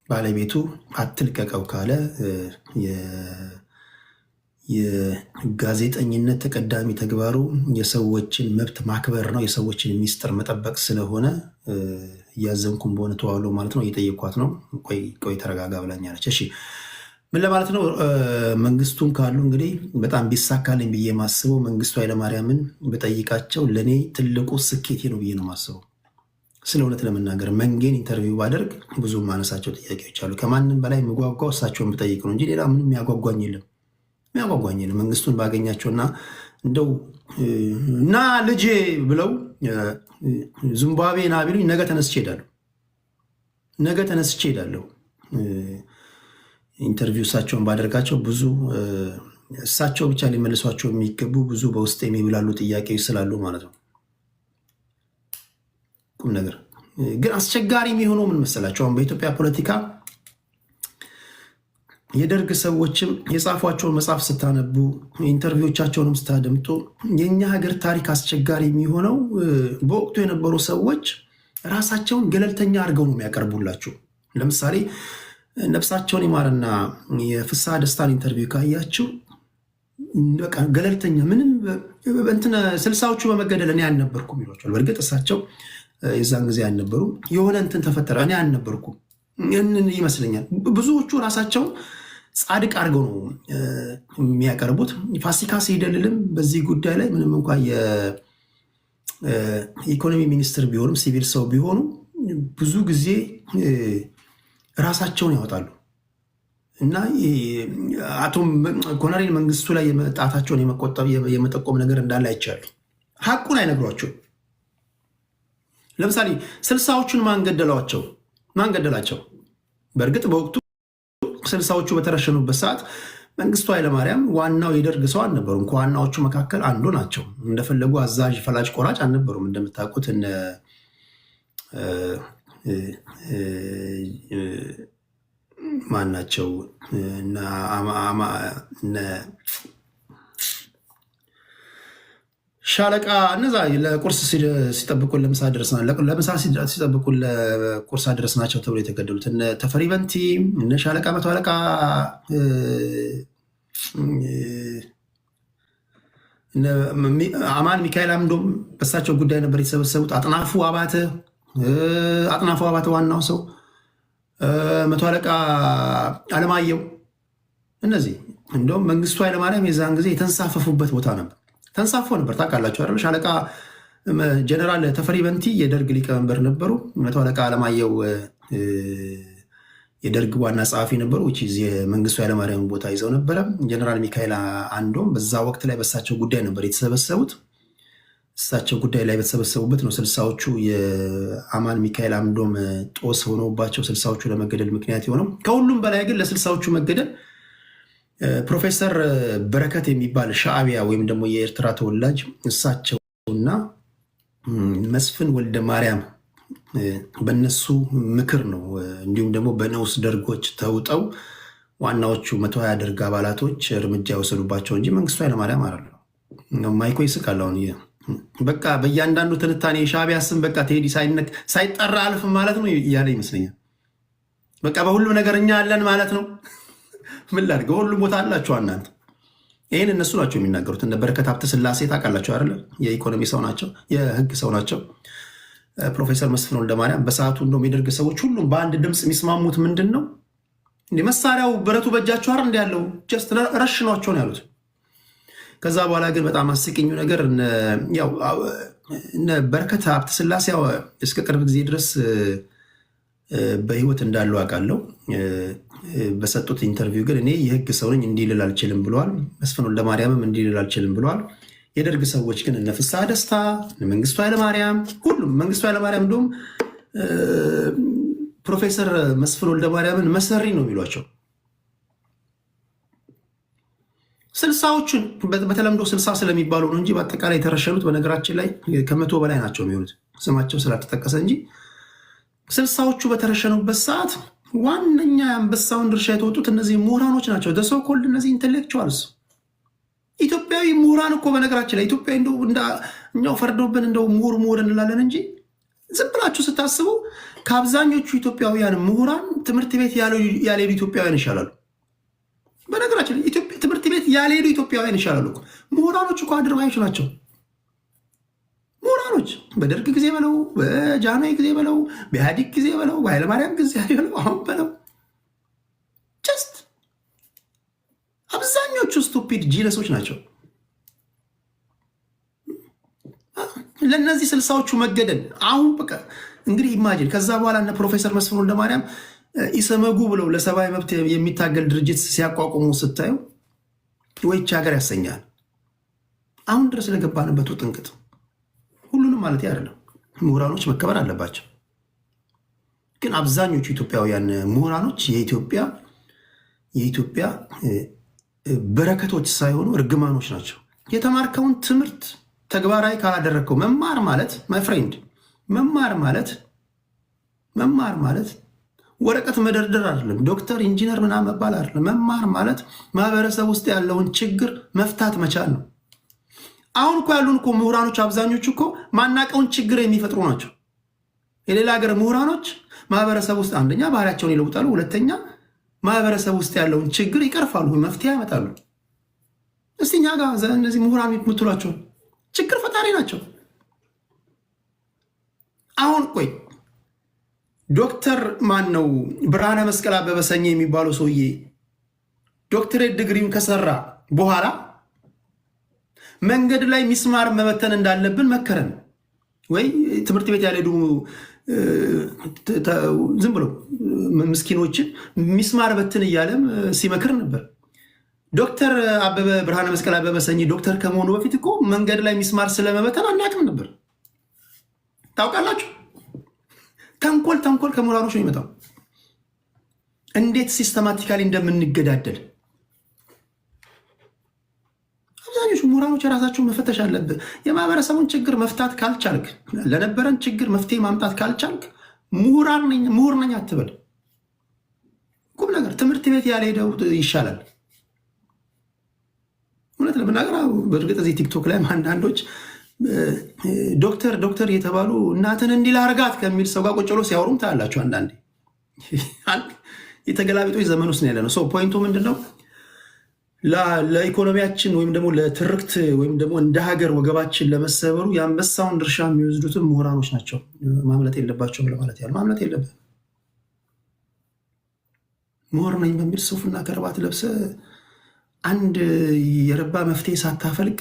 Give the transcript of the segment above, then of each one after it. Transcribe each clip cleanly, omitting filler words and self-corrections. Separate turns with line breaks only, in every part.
ባለቤቱ አትልቀቀው ካለ የጋዜጠኝነት ተቀዳሚ ተግባሩ የሰዎችን መብት ማክበር ነው፣ የሰዎችን ሚስጥር መጠበቅ ስለሆነ እያዘንኩም በሆነ ተዋሎ ማለት ነው። እየጠየኳት ነው። ቆይ ተረጋጋ ብላኛለች። እሺ ምን ለማለት ነው? መንግስቱን ካሉ እንግዲህ በጣም ቢሳካልኝ ብዬ ማስበው መንግስቱ ኃይለማርያምን በጠይቃቸው ለእኔ ትልቁ ስኬቴ ነው ብዬ ነው ማስበው። ስለ እውነት ለመናገር መንጌን ኢንተርቪው ባደርግ ብዙ ማነሳቸው ጥያቄዎች አሉ። ከማንም በላይ የምጓጓው እሳቸውን ብጠይቅ ነው እንጂ ሌላ ምንም ያጓጓኝ የለም። የሚያጓጓኝ ነው መንግስቱን ባገኛቸውና እንደው እና ልጄ ብለው ዚምባብዌ ና ቢሉኝ ነገ ተነስቼ ሄዳለሁ። ኢንተርቪው እሳቸውን ባደርጋቸው ብዙ እሳቸው ብቻ ሊመልሷቸው የሚገቡ ብዙ በውስጥ የሚብላሉ ጥያቄዎች ስላሉ ማለት ነው። ቁም ነገር ግን አስቸጋሪ የሚሆነው ምን መሰላቸው? አሁን በኢትዮጵያ ፖለቲካ የደርግ ሰዎችም የጻፏቸውን መጽሐፍ ስታነቡ ኢንተርቪዎቻቸውንም ስታደምጡ የእኛ ሀገር ታሪክ አስቸጋሪ የሚሆነው በወቅቱ የነበሩ ሰዎች ራሳቸውን ገለልተኛ አድርገው ነው የሚያቀርቡላችሁ። ለምሳሌ ነፍሳቸውን ይማርና የፍስሐ ደስታን ኢንተርቪው ካያችሁ በቃ ገለልተኛ ምንም እንትን ስልሳዎቹ በመገደል እኔ አልነበርኩም ይሏቸዋል። በእርግጥ እሳቸው የዛን ጊዜ አልነበሩም። የሆነ እንትን ተፈጠረ እኔ አልነበርኩም ይመስለኛል። ብዙዎቹ ራሳቸውን ጻድቅ አድርገው ነው የሚያቀርቡት። ፋሲካ ሲደልልም በዚህ ጉዳይ ላይ ምንም እንኳ የኢኮኖሚ ሚኒስትር ቢሆኑም ሲቪል ሰው ቢሆኑ ብዙ ጊዜ ራሳቸውን ያወጣሉ እና አቶ ኮሎኔል መንግስቱ ላይ የመጣታቸውን የመጠቆም ነገር እንዳለ አይቻሉ። ሀቁን አይነግሯቸውም። ለምሳሌ ስልሳዎቹን ማን ገደላቸው? በእርግጥ በወቅቱ ስልሳዎቹ በተረሸኑበት ሰዓት መንግስቱ ኃይለማርያም ዋናው የደርግ ሰው አልነበሩም። ከዋናዎቹ መካከል አንዱ ናቸው። እንደፈለጉ አዛዥ፣ ፈላጭ ቆራጭ አልነበሩም። እንደምታውቁት ማን ናቸው? ሻለቃ እነዛ ለቁርስ ሲጠብቁን ለምሳ ሲጠብቁን ለቁርስ አድረስናቸው ተብሎ የተገደሉት እነ ተፈሪ በንቲ፣ እነ ሻለቃ መቶ አለቃ አማን ሚካኤል አምዶም በሳቸው ጉዳይ ነበር የተሰበሰቡት። አጥናፉ አባተ ዋናው ሰው፣ መቶ አለቃ አለማየሁ። እነዚህ እንደውም መንግስቱ ኃይለማርያም የዛን ጊዜ የተንሳፈፉበት ቦታ ነበር። ተንሳፎ ነበር። ታውቃላችሁ አይደል? ሻለቃ ጀነራል ተፈሪ በንቲ የደርግ ሊቀመንበር ነበሩ። መቶ አለቃ አለማየሁ የደርግ ዋና ጸሐፊ ነበሩ። የመንግስቱ ኃይለማርያም ቦታ ይዘው ነበረ። ጀነራል ሚካኤል አንዶም በዛ ወቅት ላይ በሳቸው ጉዳይ ነበር የተሰበሰቡት። እሳቸው ጉዳይ ላይ በተሰበሰቡበት ነው ስልሳዎቹ የአማን ሚካኤል አምዶም ጦስ ሆኖባቸው ስልሳዎቹ ለመገደል ምክንያት የሆነው። ከሁሉም በላይ ግን ለስልሳዎቹ መገደል ፕሮፌሰር በረከት የሚባል ሻዕቢያ ወይም ደግሞ የኤርትራ ተወላጅ እሳቸውና መስፍን ወልደ ማርያም በነሱ ምክር ነው። እንዲሁም ደግሞ በነውስ ደርጎች ተውጠው ዋናዎቹ 120 ደርግ አባላቶች እርምጃ የወሰዱባቸው እንጂ መንግስቱ ኃይለማርያም አይደለም። ማይኮ ይስቃል። አሁን በቃ በእያንዳንዱ ትንታኔ የሻዕቢያ ስም በቃ ቴዲ ሳይጠራ አልፍም ማለት ነው እያለ ይመስለኛል። በቃ በሁሉም ነገር እኛ አለን ማለት ነው። ምን ላድርግ? በሁሉም ቦታ አላቸው እናንተ። ይህን እነሱ ናቸው የሚናገሩት። እነ በረከት ሀብተ ስላሴ ታውቃላቸው አይደለ? የኢኮኖሚ ሰው ናቸው፣ የህግ ሰው ናቸው። ፕሮፌሰር መስፍን ወልደማርያም በሰዓቱ እንደውም የደርግ ሰዎች ሁሉም በአንድ ድምፅ የሚስማሙት ምንድን ነው? መሳሪያው ብረቱ በእጃቸው አር እንዲ ያለው ጀስት ረሽኗቸው ነው ያሉት። ከዛ በኋላ ግን በጣም አስቂኙ ነገር እነ በረከት ሀብተ ስላሴ እስከ ቅርብ ጊዜ ድረስ በህይወት እንዳሉ አውቃለሁ። በሰጡት ኢንተርቪው ግን እኔ የህግ ሰው ነኝ እንዲህ ልል አልችልም ብለዋል። መስፍን ወልደማርያምም እንዲህ ልል አልችልም ብለዋል። የደርግ ሰዎች ግን እነ ፍስሐ ደስታ፣ መንግስቱ ኃይለማርያም፣ ሁሉም መንግስቱ ኃይለማርያም እንደውም ፕሮፌሰር መስፍን ወልደማርያምን መሰሪ ነው የሚሏቸው። ስልሳዎቹን በተለምዶ ስልሳ ስለሚባሉ ነው እንጂ በአጠቃላይ የተረሸኑት በነገራችን ላይ ከመቶ በላይ ናቸው የሚሆኑት ስማቸው ስላልተጠቀሰ እንጂ ስልሳዎቹ በተረሸኑበት ሰዓት ዋነኛ የአንበሳውን ድርሻ የተወጡት እነዚህ ምሁራኖች ናቸው። ደሰው ኮልድ እነዚህ ኢንቴሌክቹዋልስ ኢትዮጵያዊ ምሁራን እኮ በነገራችን ላይ ኢትዮጵያ እኛው ፈርዶብን እንደው ምሁር እንላለን እንጂ ዝም ብላችሁ ስታስቡ ከአብዛኞቹ ኢትዮጵያውያን ምሁራን ትምህርት ቤት ያልሄዱ ኢትዮጵያውያን ይሻላሉ። በነገራችን ትምህርት ቤት ያልሄዱ ኢትዮጵያውያን ይሻላሉ። ምሁራኖች እኮ አድርባዮች ናቸው። ምሁራኖች በደርግ ጊዜ በለው፣ በጃንሆይ ጊዜ በለው፣ በኢህአዴግ ጊዜ በለው፣ በኃይለማርያም ጊዜ በለው፣ አሁን በለው ጀስት አብዛኞቹ ስቱፒድ ጂነሶች ናቸው። ለእነዚህ ስልሳዎቹ መገደል አሁን በቃ እንግዲህ ኢማጂን ከዛ በኋላ እነ ፕሮፌሰር መስፍን ወልደማርያም ኢሰመጉ ብለው ለሰብአዊ መብት የሚታገል ድርጅት ሲያቋቁሙ ስታዩ ወይች ሀገር ያሰኛል። አሁን ድረስ ለገባንበት ጥንቅጥ ሁሉንም ማለት አይደለም። ምሁራኖች መከበር አለባቸው። ግን አብዛኞቹ ኢትዮጵያውያን ምሁራኖች የኢትዮጵያ በረከቶች ሳይሆኑ እርግማኖች ናቸው። የተማርከውን ትምህርት ተግባራዊ ካላደረግከው መማር ማለት ማይ ፍሬንድ መማር ማለት ወረቀት መደርደር አይደለም። ዶክተር ኢንጂነር ምናምን መባል አይደለም። መማር ማለት ማህበረሰብ ውስጥ ያለውን ችግር መፍታት መቻል ነው። አሁን እኮ ያሉን እኮ ምሁራኖች አብዛኞቹ እኮ ማናቀውን ችግር የሚፈጥሩ ናቸው። የሌላ ሀገር ምሁራኖች ማህበረሰብ ውስጥ አንደኛ ባህሪያቸውን ይለውጣሉ፣ ሁለተኛ ማህበረሰብ ውስጥ ያለውን ችግር ይቀርፋሉ፣ መፍትሄ ያመጣሉ። እስቲ እኛ ጋር እነዚህ ምሁራን የምትሏቸው ችግር ፈጣሪ ናቸው። አሁን ቆይ ዶክተር ማን ነው ብርሃነ መስቀል አበበ ሰኜ የሚባለው ሰውዬ ዶክትሬት ዲግሪውን ከሰራ በኋላ መንገድ ላይ ሚስማር መበተን እንዳለብን መከረን ወይ? ትምህርት ቤት ያልሄዱ ዝም ብሎ ምስኪኖችን ሚስማር በትን እያለም ሲመክር ነበር። ዶክተር አበበ ብርሃነ መስቀል አበበ ሰኜ ዶክተር ከመሆኑ በፊት እኮ መንገድ ላይ ሚስማር ስለመበተን አናውቅም ነበር። ታውቃላችሁ? ተንኮል ከምሁራኖች ነው የሚመጣው። እንዴት ሲስተማቲካሊ እንደምንገዳደል አብዛኞቹ ምሁራኖች የራሳቸውን መፈተሽ አለብህ። የማህበረሰቡን ችግር መፍታት ካልቻልክ፣ ለነበረን ችግር መፍትሄ ማምጣት ካልቻልክ ምሁር ነኝ አትበል። ቁም ነገር ትምህርት ቤት ያልሄደው ይሻላል። እውነት ለመናገር በእርግጥ እዚህ ቲክቶክ ላይ አንዳንዶች ዶክተር የተባሉ እናትን እንዲል አርጋት ከሚል ሰው ጋር ቁጭ ብሎ ሲያወሩም ታያላችሁ። አንዳንዴ የተገላቢጦች ዘመን ውስጥ ያለ ነው። ሰው ፖይንቱ ምንድነው? ለኢኮኖሚያችን ወይም ደግሞ ለትርክት ወይም ደግሞ እንደ ሀገር ወገባችን ለመሰበሩ የአንበሳውን ድርሻ የሚወስዱትን ምሁራኖች ናቸው። ማምለጥ የለባቸውም ለማለት ያለ ማምለጥ የለብን። ምሁር ነኝ በሚል ሱፍና ከረባት ለብሰ አንድ የረባ መፍትሄ ሳታፈልቅ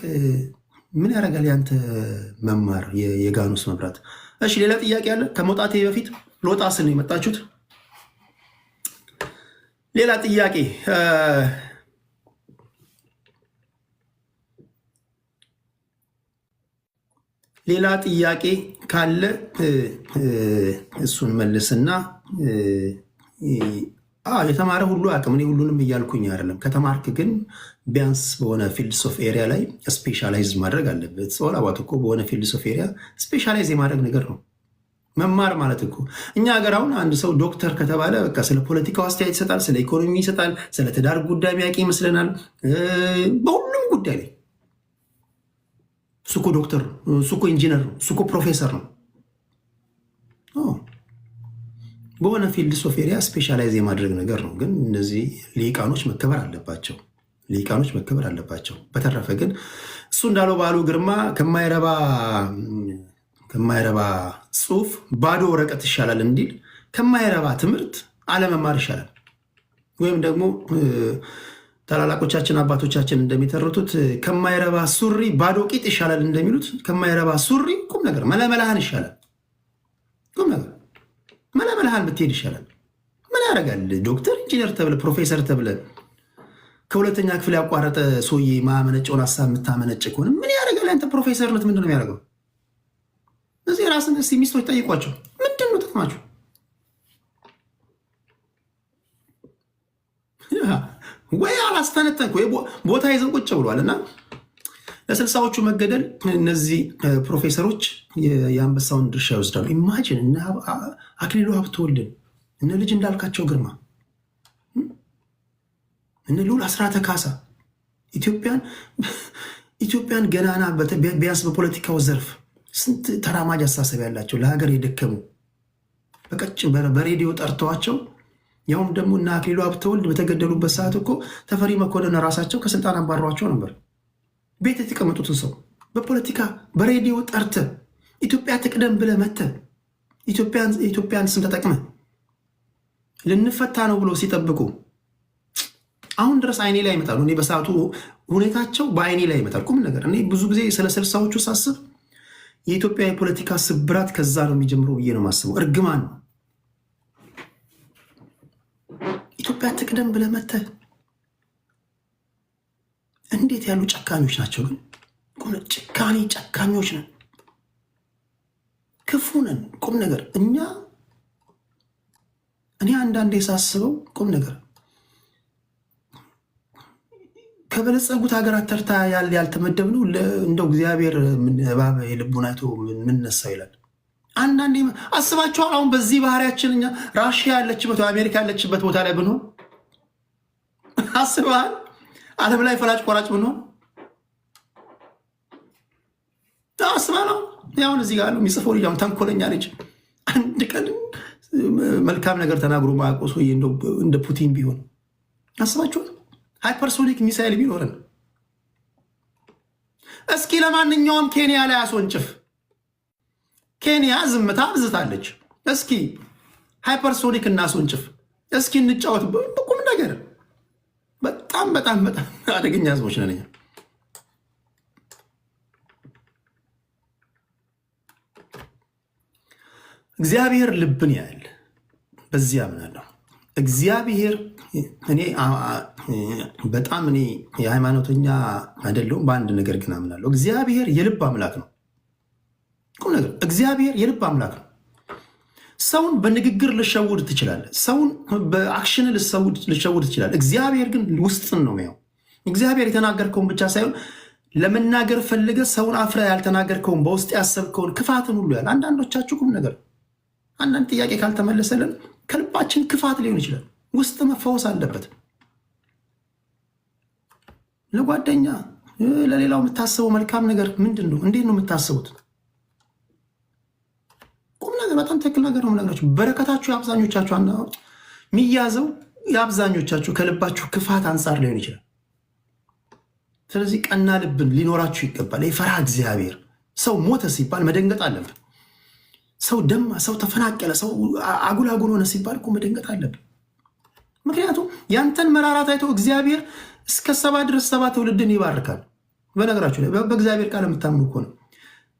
ምን ያደርጋል ያንተ መማር? የጋኑስ መብራት። እሺ ሌላ ጥያቄ አለ? ከመውጣቴ በፊት ልወጣ ስል ነው የመጣችሁት። ሌላ ጥያቄ ካለ እሱን መልስና የተማረ ሁሉ አቅም። እኔ ሁሉንም እያልኩኝ አይደለም። ከተማርክ ግን ቢያንስ በሆነ ፊልድስ ኦፍ ኤሪያ ላይ ስፔሻላይዝ ማድረግ አለበት። ሰላባት እኮ በሆነ ፊልድስ ኦፍ ኤሪያ ስፔሻላይዝ የማድረግ ነገር ነው መማር ማለት እኮ። እኛ ሀገር አሁን አንድ ሰው ዶክተር ከተባለ በቃ ስለ ፖለቲካው አስተያየት ይሰጣል፣ ስለ ኢኮኖሚ ይሰጣል፣ ስለ ትዳር ጉዳይ ሚያውቅ ይመስለናል። በሁሉም ጉዳይ ላይ እሱ እኮ ዶክተር ነው፣ እሱ እኮ ኢንጂነር ነው፣ እሱ እኮ ፕሮፌሰር ነው። በሆነ ፊልድ ኦፍ ኤሪያ ስፔሻላይዝ የማድረግ ነገር ነው። ግን እነዚህ ሊቃኖች መከበር አለባቸው። በተረፈ ግን እሱ እንዳለው ባሉ ግርማ ከማይረባ ጽሁፍ ባዶ ወረቀት ይሻላል እንዲል ከማይረባ ትምህርት አለመማር ይሻላል። ወይም ደግሞ ታላላቆቻችን አባቶቻችን እንደሚተርቱት ከማይረባ ሱሪ ባዶ ቂጥ ይሻላል እንደሚሉት ከማይረባ ሱሪ ቁም ነገር መለመላህን ይሻላል። ቁም ነገር መለመልሃን ብትሄድ ይሻላል። ምን ያደርጋል? ዶክተር ኢንጂነር ተብለ ፕሮፌሰር ተብለ ከሁለተኛ ክፍል ያቋረጠ ሰውዬ ማመነጨውን ሀሳብ የምታመነጭ ከሆነ ምን ያደርጋል? አንተ ፕሮፌሰርነት ምንድን ነው የሚያደርገው? እዚህ ራስን እስኪ ሚስቶች ጠይቋቸው፣ ምንድን ነው ጥቅማቸው? ወይ አላስተነተንክ ወይ ቦታ ይዘን ቁጭ ብሏል። እና ለስልሳዎቹ መገደል እነዚህ ፕሮፌሰሮች የአንበሳውን ድርሻ ይወስዳሉ። ኢማጂን እነ አክሊሉ ሀብተወልድን እነ ልጅ እንዳልካቸው ግርማ እነ ልዑል አስራተ ካሳ ኢትዮጵያን ገናና ቢያንስ በፖለቲካው ዘርፍ ስንት ተራማጅ አስተሳሰብ ያላቸው ለሀገር የደከሙ በቀጭን በሬዲዮ ጠርተዋቸው ያውም ደግሞ እና አክሊሉ ሀብተወልድ በተገደሉበት ሰዓት እኮ ተፈሪ መኮንን ራሳቸው ከስልጣን አባሯቸው ነበር። ቤት የተቀመጡትን ሰው በፖለቲካ በሬዲዮ ጠርተ ኢትዮጵያ ትቅደም ብለ መተ ኢትዮጵያን ስም ተጠቅመ ልንፈታ ነው ብሎ ሲጠብቁ አሁን ድረስ አይኔ ላይ ይመጣሉ። እኔ በሰዓቱ ሁኔታቸው በአይኔ ላይ ይመጣል። ቁም ነገር እኔ ብዙ ጊዜ ስለ ስልሳዎቹ ሳስብ የኢትዮጵያ የፖለቲካ ስብራት ከዛ ነው የሚጀምረው ብዬ ነው የማስበው። እርግማን ነው። ኢትዮጵያ ትቅደም ብለህ መተህ እንዴት ያሉ ጨካኞች ናቸው! ግን ጨካኞች ነን፣ ክፉ ነን። ቁም ነገር እኔ አንዳንዴ ሳስበው ቁም ነገር ከበለጸጉት ሀገራት ተርታ ያልተመደብነው እንደው እግዚአብሔር እባብ የልቡን አይቶ ምንነሳ ይላል። አንዳንዴ አስባችኋል? አሁን በዚህ ባህሪያችን እኛ ራሽያ ያለችበት አሜሪካ ያለችበት ቦታ ላይ ብንሆን አስበሃል? ዓለም ላይ ፈላጭ ቆራጭ ብንሆን አስባ ነው። ያሁን እዚህ ጋር የሚጽፈው ልጅ አሁን ተንኮለኛ ልጅ አንድ ቀን መልካም ነገር ተናግሮ ማያውቀው ሰውዬ እንደ ፑቲን ቢሆን አስባችኋል? ሃይፐርሶኒክ ሚሳይል ቢኖርን እስኪ ለማንኛውም ኬንያ ላይ አስወንጭፍ። ኬንያ ዝምታ አብዝታለች። እስኪ ሃይፐርሶኒክ እናስወንጭፍ። እስኪ እንጫወት በቁም ነገር። በጣም በጣም በጣም አደገኛ ህዝቦች ነን። እግዚአብሔር ልብን ያያል። በዚህ አምናለሁ። እግዚአብሔር በጣም እኔ የሃይማኖተኛ አይደለሁም፣ በአንድ ነገር ግን አምናለሁ። እግዚአብሔር የልብ አምላክ ነው። ቁም ነገር እግዚአብሔር የልብ አምላክ ነው። ሰውን በንግግር ልሸውድ ትችላለህ። ሰውን በአክሽን ልሸውድ ትችላለህ። እግዚአብሔር ግን ውስጥን ነው የሚያው። እግዚአብሔር የተናገርከውን ብቻ ሳይሆን ለመናገር ፈልገ ሰውን አፍረ ያልተናገርከውን በውስጥ ያሰብከውን ክፋትን ሁሉ ያለ። አንዳንዶቻችሁ ቁም ነገር አንዳንድ ጥያቄ ካልተመለሰልን ከልባችን ክፋት ሊሆን ይችላል። ውስጥ መፈወስ አለበት። ለጓደኛ ለሌላው የምታስበው መልካም ነገር ምንድን ነው? እንዴት ነው የምታስቡት? ቁም ነገር በጣም ትክክል ነገር ነው የምነግራችሁ። በረከታችሁ የአብዛኞቻችሁ የሚያዘው የአብዛኞቻችሁ ከልባችሁ ክፋት አንጻር ሊሆን ይችላል። ስለዚህ ቀና ልብን ሊኖራችሁ ይገባል። የፈሪሃ እግዚአብሔር። ሰው ሞተ ሲባል መደንገጥ አለብን። ሰው ደማ፣ ሰው ተፈናቀለ፣ ሰው አጉል ሆነ ሲባል እኮ መደንገጥ አለብን። ምክንያቱም ያንተን መራራት አይቶ እግዚአብሔር እስከ 7 ድረስ 7 ትውልድን ይባርካል። በነገራችሁ ላይ በእግዚአብሔር ቃል የምታምኑ እኮ ነው።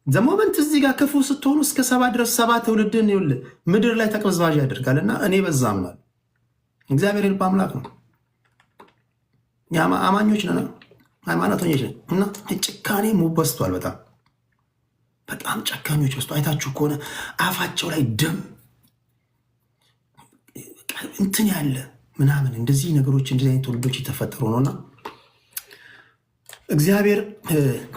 ዘሞመንት እዚህ ጋር ክፉ ስትሆኑ እስከ 7 ድረስ 7 ትውልድን ይኸውልህ ምድር ላይ ተቅበዝባዥ ያደርጋል። እና እኔ በዛ አምናለሁ። እግዚአብሔር የልብ አምላክ ነው። አማኞች ነን፣ ሃይማኖተኞች ነን። እና ጭካኔ በዝቷል። በጣም ጨካኞች ወስጡ። አይታችሁ ከሆነ አፋቸው ላይ ደም እንትን ያለ ምናምን እንደዚህ ነገሮች እንደዚህ አይነት ትውልዶች የተፈጠሩ ነውና እግዚአብሔር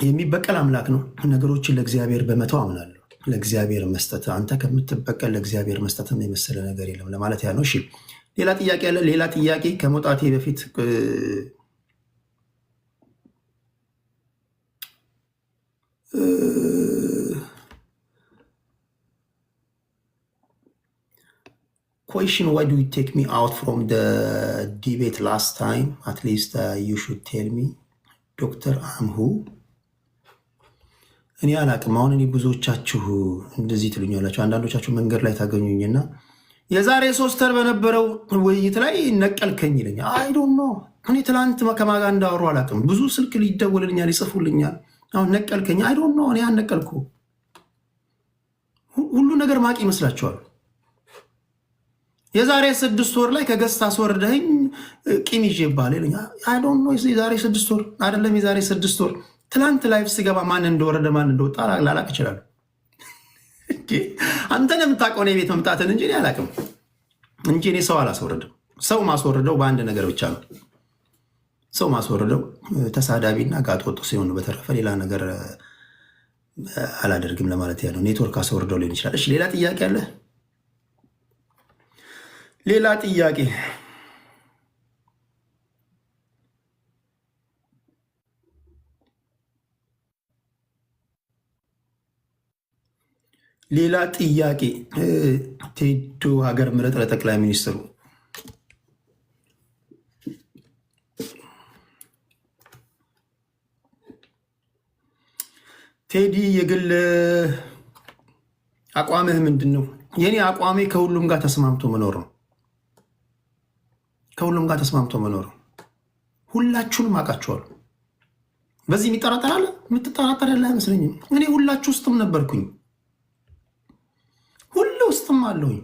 የሚበቀል አምላክ ነው። ነገሮችን ለእግዚአብሔር በመተው አምናለሁ። ለእግዚአብሔር መስጠት አንተ ከምትበቀል ለእግዚአብሔር መስጠትም የመሰለ ነገር የለም ለማለት ያለው። እሺ ሌላ ጥያቄ አለ። ሌላ ጥያቄ ከመውጣቴ በፊት question, why do you take me out from the debate last time? At least you should tell me. ዶክተር አምሁ እኔ አላቅም። አሁን እኔ ብዙዎቻችሁ እንደዚህ ትሉኛላችሁ። አንዳንዶቻችሁ መንገድ ላይ ታገኙኝና የዛሬ 3 ወር በነበረው ውይይት ላይ ነቀልከኝ ይለኛል። አይ ዶንት ኖ እኔ ትላንት ከማጋ እንዳወሩ አላቅም። ብዙ ስልክ ሊደውልልኛል፣ ይጽፉልኛል። አሁን ነቀልከኝ። አይ ዶንት ኖ እኔ አነቀልኩ። ሁሉ ነገር ማቅ ይመስላችኋል? የዛሬ 6 ወር ላይ ከገዝታ አስወርደኝ ቂም ይዤ ይባል ይለኛል። አይ ዶንት ኖ የዛሬ 6 ወር አይደለም፣ የዛሬ 6 ወር ትላንት ላይፍ ስገባ ማን እንደወረደ ማን እንደወጣ ላላቅ ይችላል። አንተን የምታውቀው ነው የቤት መምጣትን እንጂ አላቅም እንጂ እኔ ሰው አላስወረድም። ሰው ማስወረደው በአንድ ነገር ብቻ ነው። ሰው ማስወረደው ተሳዳቢና ጋጥ ወጡ ሲሆን፣ በተረፈ ሌላ ነገር አላደርግም ለማለት ያለው። ኔትወርክ አስወርደው ሊሆን ይችላል። እሺ ሌላ ጥያቄ አለ? ሌላ ጥያቄ? ሌላ ጥያቄ ቴዶ ሀገር ምረጥ ለጠቅላይ ሚኒስትሩ ቴዲ የግል አቋምህ ምንድን ነው? የኔ አቋሜ ከሁሉም ጋር ተስማምቶ መኖር ነው። ከሁሉም ጋር ተስማምቶ መኖር ነው። ሁላችሁንም አውቃችኋለሁ። በዚህ የሚጠራጠር አለ? የምትጠራጠር ያለ አይመስለኝም። እኔ ሁላችሁ ውስጥም ነበርኩኝ፣ ሁሉ ውስጥም አለሁኝ።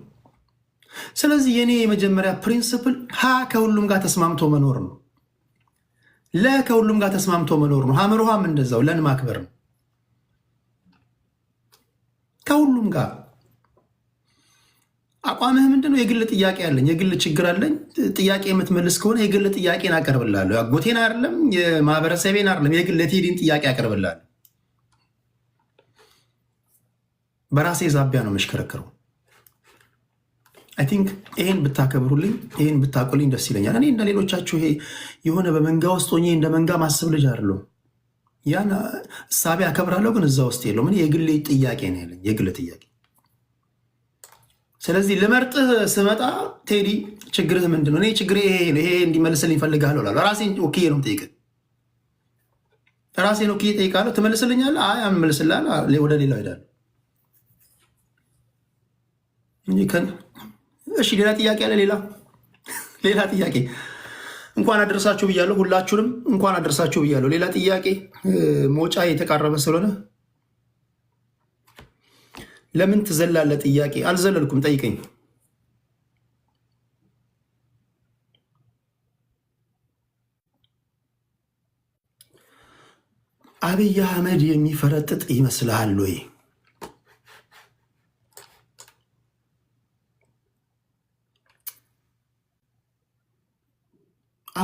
ስለዚህ የኔ የመጀመሪያ ፕሪንስፕል ከሁሉም ጋር ተስማምቶ መኖር ነው። ከሁሉም ጋር ተስማምቶ መኖር ነው። ሀመርሃም እንደዛው ለን ማክበር ነው። ከሁሉም ጋር አቋምህ ምንድነው? የግል ጥያቄ አለኝ፣ የግል ችግር አለኝ። ጥያቄ የምትመልስ ከሆነ የግል ጥያቄን አቀርብላለሁ። አጎቴን አይደለም፣ የማህበረሰቤን አይደለም፣ የግል የቴዲን ጥያቄ አቀርብላለሁ። በራሴ ዛቢያ ነው መሽከረከረው። አይ ቲንክ ይሄን ብታከብሩልኝ፣ ይሄን ብታቁልኝ ደስ ይለኛል። እኔ እንደ ሌሎቻችሁ ይሄ የሆነ በመንጋ ውስጥ ሆኜ እንደ መንጋ ማስብ ልጅ አይደለሁም። ያን እሳቤ አከብራለሁ፣ ግን እዛ ውስጥ የለውም። እኔ የግል ጥያቄ ነው ያለኝ፣ የግል ጥያቄ። ስለዚህ ልመርጥህ ስመጣ ቴዲ ችግርህ ምንድን ነው? እኔ ችግር ይሄ እንዲመልስልኝ እፈልጋለሁ እላለሁ። ራሴን ወክዬ ነው የምጠይቅህ። ራሴን ወክዬ እጠይቃለሁ። ትመልስልኛለህ? አይ አልመልስልሃለሁ፣ ወደ ሌላው እሄዳለሁ። እሺ ሌላ ጥያቄ አለ? ሌላ ጥያቄ? እንኳን አደረሳችሁ ብያለሁ። ሁላችሁንም እንኳን አደረሳችሁ ብያለሁ። ሌላ ጥያቄ? መውጫ የተቃረበ ስለሆነ ለምን ትዘላለህ? ጥያቄ አልዘለልኩም፣ ጠይቀኝ። አብይ አህመድ የሚፈረጥጥ ይመስልሃል ወይ?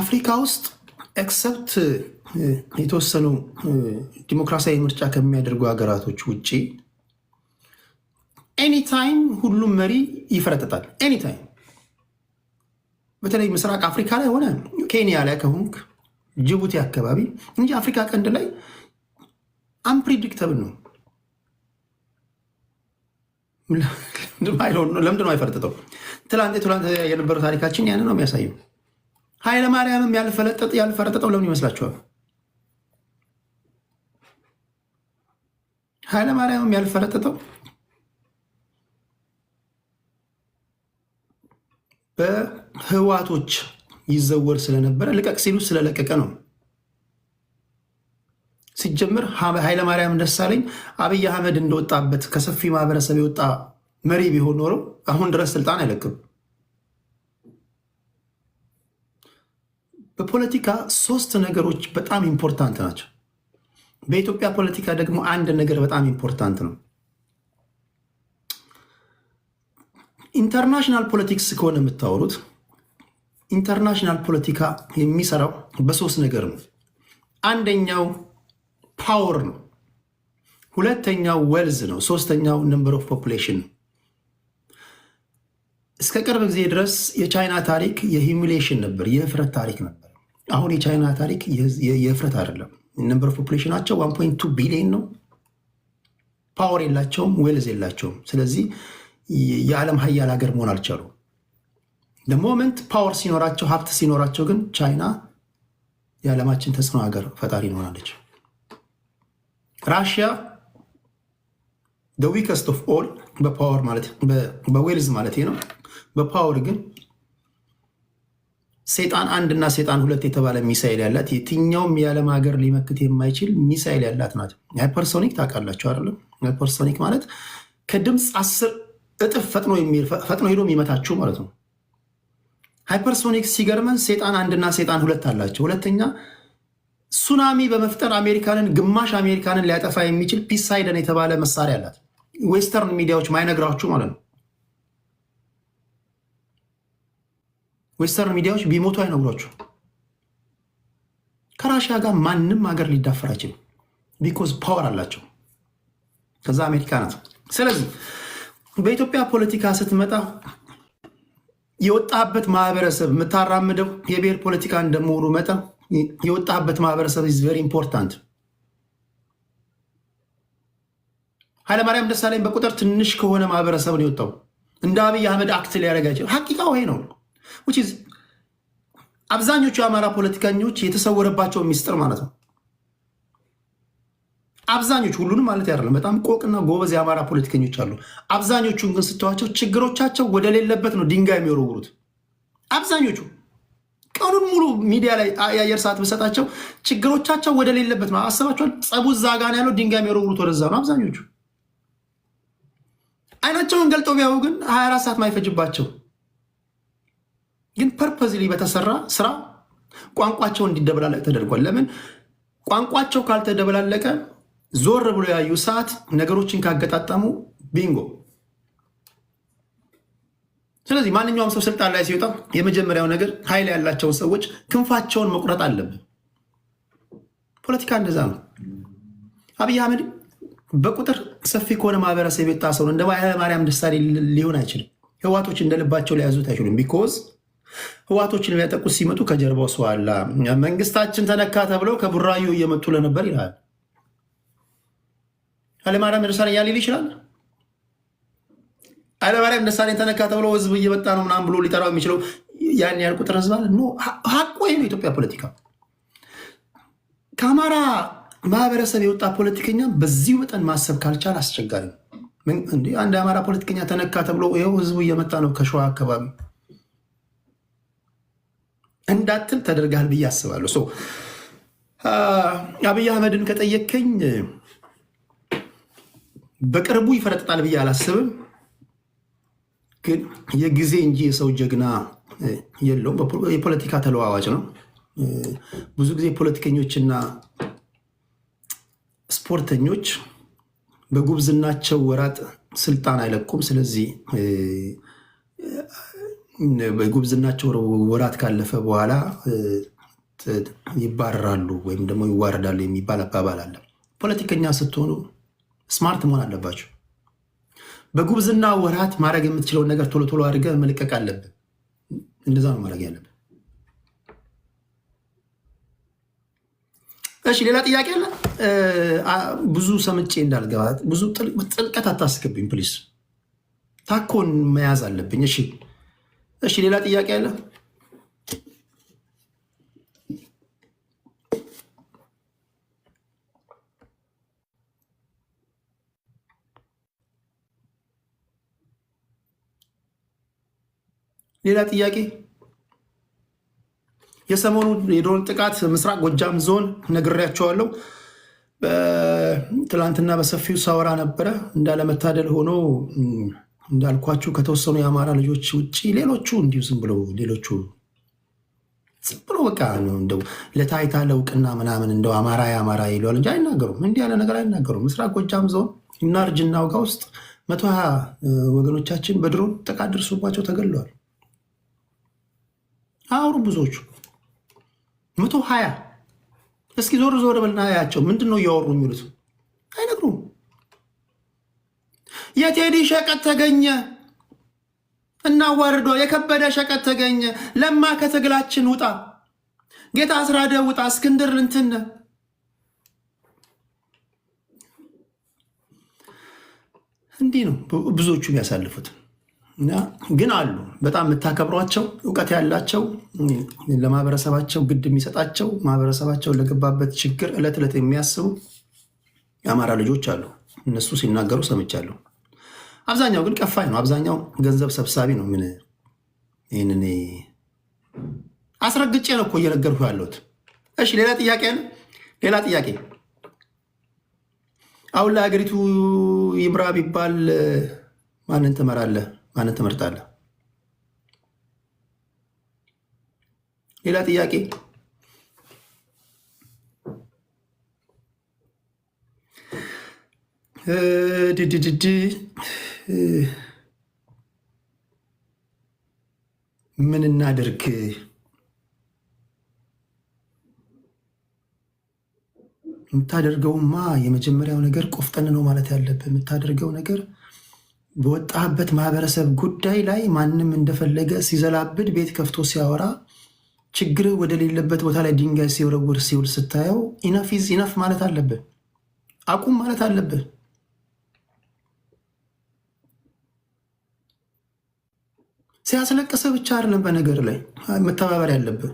አፍሪካ ውስጥ ኤክሰፕት የተወሰኑ ዲሞክራሲያዊ ምርጫ ከሚያደርጉ ሀገራቶች ውጭ ኤኒታይም ሁሉም መሪ ይፈረጥጣል። ኤኒታይም በተለይ ምስራቅ አፍሪካ ላይ ሆነ ኬንያ ላይ ከሆንክ ጅቡቲ አካባቢ እንጂ አፍሪካ ቀንድ ላይ አንፕሪዲክተብል ነው። ለምንድን ነው አይፈረጥጠው? ትላንት የነበረው ታሪካችን ያን ነው የሚያሳየው። ኃይለማርያምም ያልፈረጠጠው ለምን ይመስላችኋል? ኃይለማርያምም ያልፈረጠጠው በህዋቶች ይዘወር ስለነበረ ልቀቅ ሲሉ ስለለቀቀ ነው። ሲጀምር ኃይለማርያም ደሳለኝ አብይ አህመድ እንደወጣበት ከሰፊ ማህበረሰብ የወጣ መሪ ቢሆን ኖረው አሁን ድረስ ስልጣን አይለቅም። በፖለቲካ ሶስት ነገሮች በጣም ኢምፖርታንት ናቸው። በኢትዮጵያ ፖለቲካ ደግሞ አንድ ነገር በጣም ኢምፖርታንት ነው። ኢንተርናሽናል ፖለቲክስ ከሆነ የምታወሩት ኢንተርናሽናል ፖለቲካ የሚሰራው በሶስት ነገር ነው። አንደኛው ፓወር ነው፣ ሁለተኛው ዌልዝ ነው፣ ሶስተኛው ነምበር ኦፍ ፖፑሌሽን ነው። እስከ ቅርብ ጊዜ ድረስ የቻይና ታሪክ የሂሚሌሽን ነበር፣ የህፍረት ታሪክ ነበር። አሁን የቻይና ታሪክ የህፍረት አይደለም። ነምበር ኦፍ ፖፑሌሽናቸው 1.2 ቢሊዮን ነው። ፓወር የላቸውም፣ ዌልዝ የላቸውም። ስለዚህ የዓለም ሀያል ሀገር መሆን አልቻሉ። ለሞመንት ፓወር ሲኖራቸው፣ ሀብት ሲኖራቸው ግን ቻይና የዓለማችን ተጽዕኖ ሀገር ፈጣሪ እንሆናለች። ራሽያ ዊከስት ኦፍ ኦል በፓወር ማለት በዌልዝ ማለት ነው። በፓወር ግን ሴጣን አንድ እና ሴጣን ሁለት የተባለ ሚሳይል ያላት የትኛውም የዓለም ሀገር ሊመክት የማይችል ሚሳይል ያላት ናት። ሃይፐርሶኒክ ታውቃላችሁ አይደለም? ሃይፐርሶኒክ ማለት ከድምፅ 10 እጥፍ ፈጥኖ ሄዶ የሚመታችሁ ማለት ነው። ሃይፐርሶኒክ ሲገርመን ሴጣን አንድና ሴጣን ሁለት አላቸው። ሁለተኛ ሱናሚ በመፍጠር አሜሪካንን ግማሽ አሜሪካንን ሊያጠፋ የሚችል ፒሳይደን የተባለ መሳሪያ አላት። ዌስተርን ሚዲያዎች ማይነግራችሁ ማለት ነው። ዌስተርን ሚዲያዎች ቢሞቱ አይነግሯችሁ። ከራሽያ ጋር ማንም ሀገር ሊዳፈር አይችልም። ቢኮዝ ፓወር አላቸው። ከዛ አሜሪካ ናት። ስለዚህ በኢትዮጵያ ፖለቲካ ስትመጣ የወጣበት ማህበረሰብ የምታራምደው የብሔር ፖለቲካ እንደመሆኑ መጠን የወጣበት ማህበረሰብ ኢዝ ቬሪ ኢምፖርታንት። ኃይለማርያም ደሳለኝ በቁጥር ትንሽ ከሆነ ማህበረሰብ ነው የወጣው። እንደ አብይ አህመድ አክት ሊያደርግ አይችልም። ሐቂቃው ይሄ ነው። አብዛኞቹ የአማራ ፖለቲከኞች የተሰወረባቸው ሚስጥር ማለት ነው። አብዛኞቹ፣ ሁሉንም ማለት አይደለም፣ በጣም ቆቅና ጎበዝ የአማራ ፖለቲከኞች አሉ። አብዛኞቹን ግን ስተዋቸው ችግሮቻቸው ወደሌለበት ነው ድንጋይ የሚወረውሩት። አብዛኞቹ ቀኑን ሙሉ ሚዲያ ላይ የአየር ሰዓት ብሰጣቸው ችግሮቻቸው ወደሌለበት ነው። አሰባቸዋል። ጸቡ እዛ ጋ ነው ያለው፣ ድንጋይ የሚወረውሩት ወደዛ ነው አብዛኞቹ። አይናቸውን ገልጠው ቢያዩ ግን 24 ሰዓት ማይፈጅባቸው ግን ፐርፐዝሊ በተሰራ ስራ ቋንቋቸው እንዲደበላለቅ ተደርጓል። ለምን ቋንቋቸው ካልተደበላለቀ ዞር ብሎ ያዩ ሰዓት ነገሮችን ካገጣጠሙ ቢንጎ። ስለዚህ ማንኛውም ሰው ስልጣን ላይ ሲወጣ የመጀመሪያው ነገር ኃይል ያላቸውን ሰዎች ክንፋቸውን መቁረጥ አለብን። ፖለቲካ እንደዛ ነው። አብይ አህመድ በቁጥር ሰፊ ከሆነ ማህበረሰብ የወጣ ሰው እንደ ኃይለማርያም ደሳለኝ ሊሆን አይችልም። ህዋቶች እንደልባቸው ሊያዙት አይችሉም። ቢኮዝ ህዋቶችን ሊያጠቁት ሲመጡ ከጀርባው ሰው አለ። መንግስታችን ተነካ ተብለው ከቡራዩ እየመጡ ለነበር ይላል ኃይለማርያም ደሳለኝ ያሊል ይችላል። ኃይለማርያም ደሳለኝ ተነካ ተብለው ህዝብ እየመጣ ነው ምናምን ብሎ ሊጠራው የሚችለው ያን ያህል ቁጥር ህዝብ አለ? ኖ። ሀቁ ይሄ ነው። ኢትዮጵያ ፖለቲካ ከአማራ ማህበረሰብ የወጣ ፖለቲከኛ በዚህ መጠን ማሰብ ካልቻል አስቸጋሪ ነው። አንድ የአማራ ፖለቲከኛ ተነካ ተብሎ ይኸው ህዝቡ እየመጣ ነው ከሸዋ አካባቢ እንዳትል ተደርጋል ብዬ አስባለሁ። አብይ አህመድን ከጠየከኝ በቅርቡ ይፈረጥጣል ብዬ አላስብም። ግን የጊዜ እንጂ የሰው ጀግና የለውም። የፖለቲካ ተለዋዋጭ ነው። ብዙ ጊዜ ፖለቲከኞችና ስፖርተኞች በጉብዝናቸው ወራት ስልጣን አይለቁም። ስለዚህ በጉብዝናቸው ወራት ካለፈ በኋላ ይባረራሉ ወይም ደግሞ ይዋረዳሉ የሚባል አባባል አለ። ፖለቲከኛ ስትሆኑ ስማርት መሆን አለባቸው። በጉብዝና ወራት ማድረግ የምትችለውን ነገር ቶሎ ቶሎ አድርገህ መልቀቅ አለብን። እንደዛ ነው ማድረግ ያለብን። እሺ፣ ሌላ ጥያቄ አለ? ብዙ ሰምጬ እንዳልገባ ብዙ ጥልቀት አታስገብኝ ፕሊስ። ታኮን መያዝ አለብኝ። እሺ፣ ሌላ ጥያቄ አለ? ሌላ ጥያቄ? የሰሞኑ የድሮን ጥቃት ምስራቅ ጎጃም ዞን ነግሬያቸዋለሁ። ትላንትና በሰፊው ሳወራ ነበረ። እንዳለመታደል ሆኖ እንዳልኳችሁ ከተወሰኑ የአማራ ልጆች ውጭ ሌሎቹ እንዲሁ ዝም ብሎ በቃ እንደው ለታይታ ለውቅና ምናምን እንደው አማራ ይለዋል እንጂ አይናገሩም። እንዲህ ያለ ነገር አይናገሩም። ምስራቅ ጎጃም ዞን እና እርጅና ውጋ ውስጥ 120 ወገኖቻችን በድሮን ጥቃት ደርሶባቸው ተገለዋል። አውሩ ብዙዎቹ 120። እስኪ ዞር ዞር በልና ያቸው ምንድን ነው እያወሩ የሚሉት? አይነግሩም። የቴዲ ሸቀጥ ተገኘ እናዋርዶ፣ የከበደ ሸቀጥ ተገኘ፣ ለማ ከትግላችን ውጣ፣ ጌታ አስራደ ውጣ፣ እስክንድር እንትን እንዲህ ነው ብዙዎቹ የሚያሳልፉት። ግን አሉ በጣም የምታከብሯቸው እውቀት ያላቸው ለማህበረሰባቸው ግድ የሚሰጣቸው ማህበረሰባቸው ለገባበት ችግር ዕለት ዕለት የሚያስቡ የአማራ ልጆች አሉ። እነሱ ሲናገሩ ሰምቻለሁ። አብዛኛው ግን ቀፋይ ነው። አብዛኛው ገንዘብ ሰብሳቢ ነው። ምን ይህንን አስረግጬ ነው እኮ እየነገርኩ ያለሁት። እሺ፣ ሌላ ጥያቄ አለ? ሌላ ጥያቄ? አሁን ለሀገሪቱ ይምራ ቢባል ማንን ትመራለህ? ማንን ትመርጣለህ? ሌላ ጥያቄ? ምን እናድርግ? የምታደርገውማ የመጀመሪያው ነገር ቆፍጠን ነው ማለት ያለብህ። የምታደርገው ነገር በወጣበት ማህበረሰብ ጉዳይ ላይ ማንም እንደፈለገ ሲዘላብድ ቤት ከፍቶ ሲያወራ ችግር ወደሌለበት ቦታ ላይ ድንጋይ ሲወረውር ሲውል ስታየው ኢነፍ ኢዝ ኢነፍ ማለት አለብህ። አቁም ማለት አለብህ። ሲያስለቅስህ ብቻ አይደለም በነገር ላይ መተባበር ያለብህ።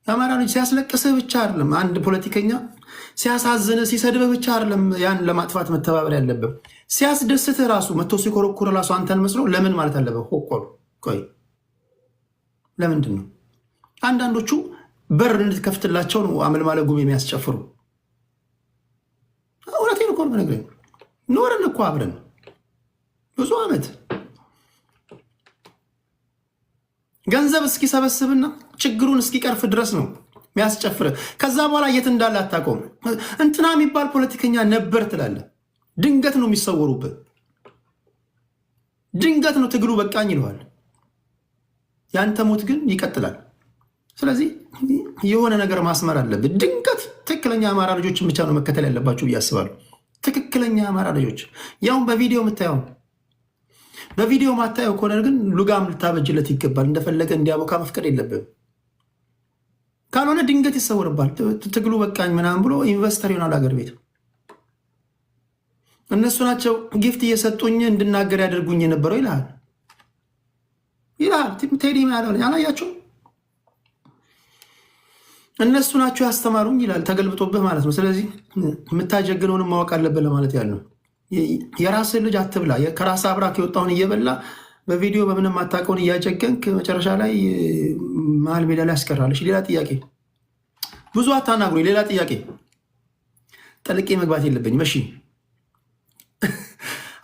የአማራ ልጅ ሲያስለቅስህ ብቻ አይደለም፣ አንድ ፖለቲከኛ ሲያሳዝንህ ሲሰድብህ ብቻ አይደለም ያን ለማጥፋት መተባበር ያለብህ። ሲያስደስትህ ራሱ መጥቶ ሲኮረኩር ራሱ አንተን መስሎ ለምን ማለት አለብህ። ሆቆሉ ቆይ ለምንድን ነው አንዳንዶቹ በር እንድትከፍትላቸው ነው አመልማለ ጉም የሚያስጨፍሩ? እውነቴን እኮ ነው በነገር ኖረን እኮ አብረን ብዙ ዓመት ገንዘብ እስኪሰበስብና ችግሩን እስኪቀርፍ ድረስ ነው የሚያስጨፍር። ከዛ በኋላ የት እንዳለ አታውቀውም። እንትና የሚባል ፖለቲከኛ ነበር ትላለህ። ድንገት ነው የሚሰወሩበት። ድንገት ነው ትግሉ በቃኝ ይለዋል። ያንተ ሞት ግን ይቀጥላል። ስለዚህ የሆነ ነገር ማስመር አለብን። ድንገት ትክክለኛ አማራ ልጆችን ብቻ ነው መከተል ያለባችሁ ብዬ አስባለሁ። ትክክለኛ አማራ ልጆች ያውን በቪዲዮ የምታየው በቪዲዮ ማታየው ከሆነ ግን ሉጋም ልታበጅለት ይገባል። እንደፈለገ እንዲያቦካ መፍቀድ የለብም። ካልሆነ ድንገት ይሰወርባል። ትግሉ በቃኝ ምናምን ብሎ ኢንቨስተር ይሆናል አገር ቤት። እነሱ ናቸው ጊፍት እየሰጡኝ እንድናገር ያደርጉኝ የነበረው ይልሃል። ቴዲ አላያቸው እነሱ ናቸው ያስተማሩኝ ይላል። ተገልብጦብህ ማለት ነው። ስለዚህ የምታጀግነውንም ማወቅ አለብህ ለማለት ያለው የራስህ ልጅ አትብላ። ከራስ አብራክ የወጣውን እየበላ በቪዲዮ በምንም አታውቀውን እያጀገንክ መጨረሻ ላይ መሀል ሜዳ ላይ ያስቀራለች። ሌላ ጥያቄ ብዙ አታናግሩ። ሌላ ጥያቄ ጠልቄ መግባት የለብኝም። እሺ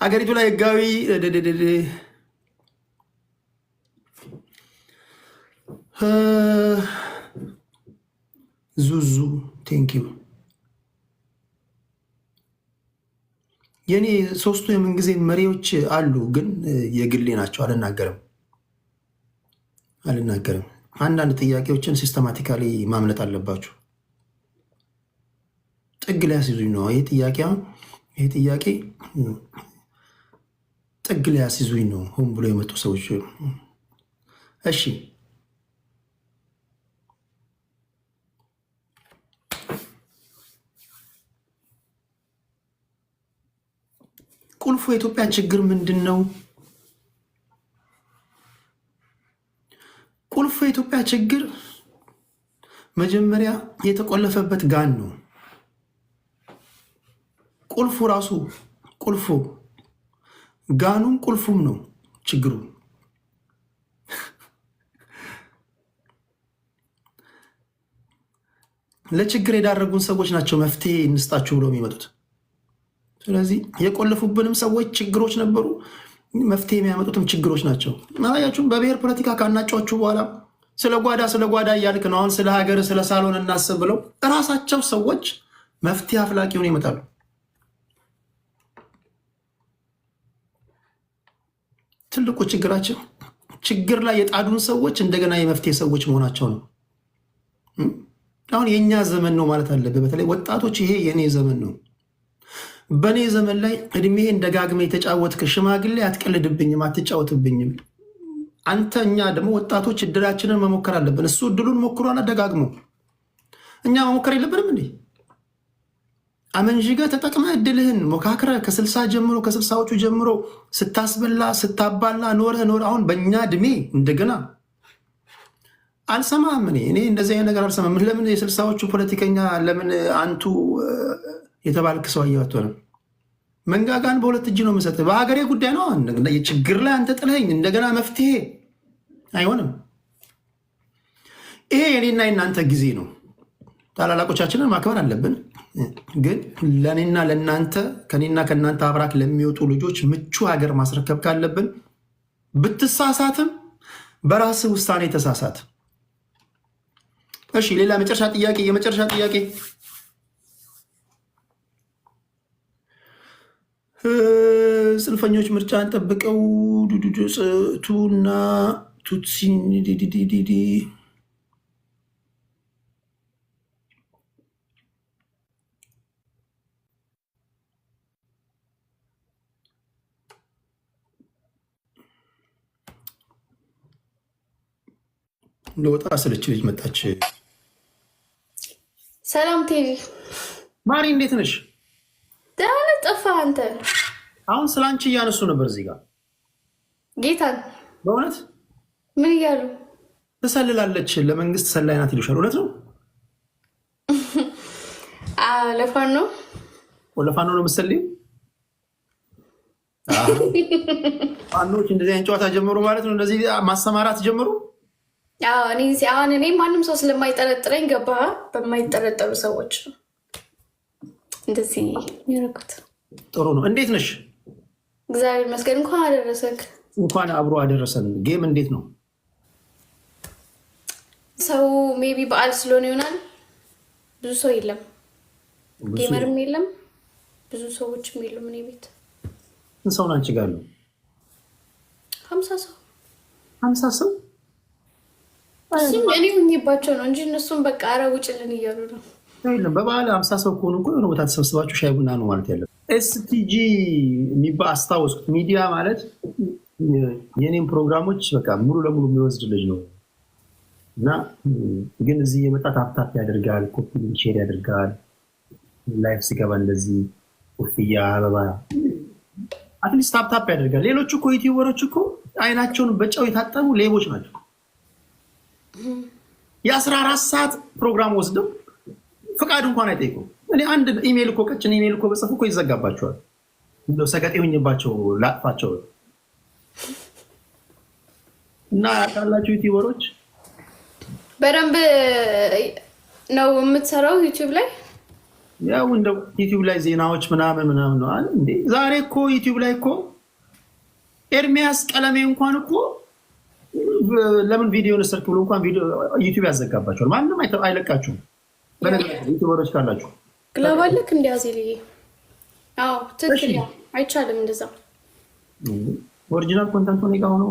አገሪቱ ላይ ህጋዊ ዙዙ ቴንኪው። የኔ ሶስቱ የምንጊዜ መሪዎች አሉ፣ ግን የግሌ ናቸው። አልናገርም። አንዳንድ ጥያቄዎችን ሲስተማቲካሊ ማምለጥ አለባችሁ። ጥግ ላይ ያስይዙኝ ነው ይሄ ጥያቄ ጥግ ላይ ያስይዙኝ ነው ሆን ብሎ የመጡ ሰዎች። እሺ ቁልፉ የኢትዮጵያ ችግር ምንድን ነው? ቁልፉ የኢትዮጵያ ችግር መጀመሪያ የተቆለፈበት ጋን ነው። ቁልፉ ራሱ ጋኑም ቁልፉም ነው ችግሩ። ለችግር የዳረጉን ሰዎች ናቸው መፍትሄ እንስጣችሁ ብለው የሚመጡት። ስለዚህ የቆለፉብንም ሰዎች ችግሮች ነበሩ፣ መፍትሄ የሚያመጡትም ችግሮች ናቸው። ማያችሁም በብሔር ፖለቲካ ካናጫችሁ በኋላ ስለ ጓዳ እያልክ ነው። አሁን ስለ ሀገር ስለ ሳሎን እናስብ ብለው እራሳቸው ሰዎች መፍትሄ አፍላቂ ሆነው ይመጣሉ። ትልቁ ችግራችን ችግር ላይ የጣዱን ሰዎች እንደገና የመፍትሄ ሰዎች መሆናቸው ነው። አሁን የእኛ ዘመን ነው ማለት አለብህ። በተለይ ወጣቶች ይሄ የእኔ ዘመን ነው። በእኔ ዘመን ላይ እድሜህን ደጋግመ የተጫወትክ ሽማግሌ አትቀልድብኝም፣ አትጫወትብኝም። አንተ እኛ ደግሞ ወጣቶች እድላችንን መሞከር አለብን። እሱ እድሉን ሞክሯል ደጋግሞ፣ እኛ መሞከር የለብንም እንዴ? አመንዥገ ተጠቅመ እድልህን ሞካክረ ከ60ዎቹ ጀምሮ ስታስበላ ስታባላ ኖረ። አሁን በእኛ እድሜ እንደገና አልሰማም። እኔ እንደዚህ አይነት ነገር አልሰማም። ለምን የ60ዎቹ ፖለቲከኛ ለምን አንቱ የተባልክ ሰው አያወጥንም? መንጋጋን በሁለት እጅ ነው የምሰጥህ። በሀገሬ ጉዳይ ነው። የችግር ላይ አንተ ጥለኸኝ እንደገና መፍትሄ አይሆንም። ይሄ የኔና የናንተ ጊዜ ነው። ታላላቆቻችንን ማክበር አለብን። ግን ለእኔና ለእናንተ ከኔና ከእናንተ አብራክ ለሚወጡ ልጆች ምቹ ሀገር ማስረከብ ካለብን ብትሳሳትም በራስህ ውሳኔ ተሳሳት። እሺ ሌላ የመጨረሻ ጥያቄ ጽንፈኞች ምርጫን ጠብቀው ቱና ቱትሲን እንደወጣ ስለች ልጅ መጣች።
ሰላም ቴዲ
ማሪ፣ እንዴት ነሽ?
ደህና ጠፋህ አንተ።
አሁን ስለ አንቺ እያነሱ ነበር እዚህ ጋር።
ጌታን
በእውነት
ምን እያሉ
ትሰልላለች? ለመንግስት ሰላይ ናት ይሉሻል። እውነት ነው?
ለፋኖ
ለፋኖ ነው መሰለኝ። ፋኖች እንደዚህ አይነት ጨዋታ ጀመሩ ማለት ነው። እንደዚህ ማሰማራት ጀመሩ።
አሁን እኔ ማንም ሰው ስለማይጠረጥረኝ ገባ። በማይጠረጠሩ ሰዎች ነው እንደዚህ የሚያደርጉት።
ጥሩ ነው። እንዴት ነሽ?
እግዚአብሔር ይመስገን። እንኳን አደረሰክ።
እንኳን አብሮ አደረሰን። ጌም እንዴት ነው?
ሰው ሜቢ በዓል ስለሆነ ይሆናል። ብዙ ሰው የለም፣ ጌመርም የለም፣ ብዙ ሰዎችም የሉም። እኔ ቤት
ስንት ሰው ናንቺ ጋር ነው?
50 ሰው
50 ሰው።
እሱም እኔ ሁኝባቸው ነው እንጂ እነሱም በቃ ኧረ ውጭልን እያሉ ነው።
የለም በበዓል 50 ሰው ከሆኑ እኮ የሆነ ቦታ ተሰብስባችሁ ሻይ ቡና ነው ማለት ያለ። ኤስቲጂ የሚባል አስታወስኩት። ሚዲያ ማለት የኔም ፕሮግራሞች በቃ ሙሉ ለሙሉ የሚወስድ ልጅ ነው እና ግን እዚህ የመጣ ታፕታፕ ያደርጋል፣ ኮፒ ሼር ያደርጋል። ላይፍ ሲገባ እንደዚህ ኮፍያ አበባ አትሊስት ታፕታፕ ያደርጋል። ሌሎቹ እኮ ዩቲዩበሮች እኮ አይናቸውን በጨው የታጠቡ ሌቦች ናቸው። የ14 ሰዓት ፕሮግራም ወስደው ፈቃድ እንኳን አይጠይቁም። እኔ አንድ ኢሜል እኮ ቀጭን ኢሜል እኮ በጽፉ እኮ ይዘጋባቸዋል። እንደው ሰገጤ ሆኝባቸው ላጥፋቸው እና ያላችሁ ዩቲዩበሮች
በደንብ ነው የምትሰራው ዩቲዩብ ላይ።
ያው እንደ ዩቲዩብ ላይ ዜናዎች ምናምን ምናምን ነው አይደል እንዴ? ዛሬ እኮ ዩቲዩብ ላይ እኮ ኤርሚያስ ቀለሜ እንኳን እኮ ለምን ቪዲዮ ነሰርክ ብሎ እንኳን ቪዲዮ ዩቲዩብ ያዘጋባቸዋል። ማንም አይለቃችሁም። በነገራችን ዩቲዩበሮች ካላችሁ
ግላባለክ እንዲያዝልይ። አዎ ትክክል። አይቻልም እንደዛ።
ኦሪጂናል ኮንተንት ሆነ ጋር ሆኖ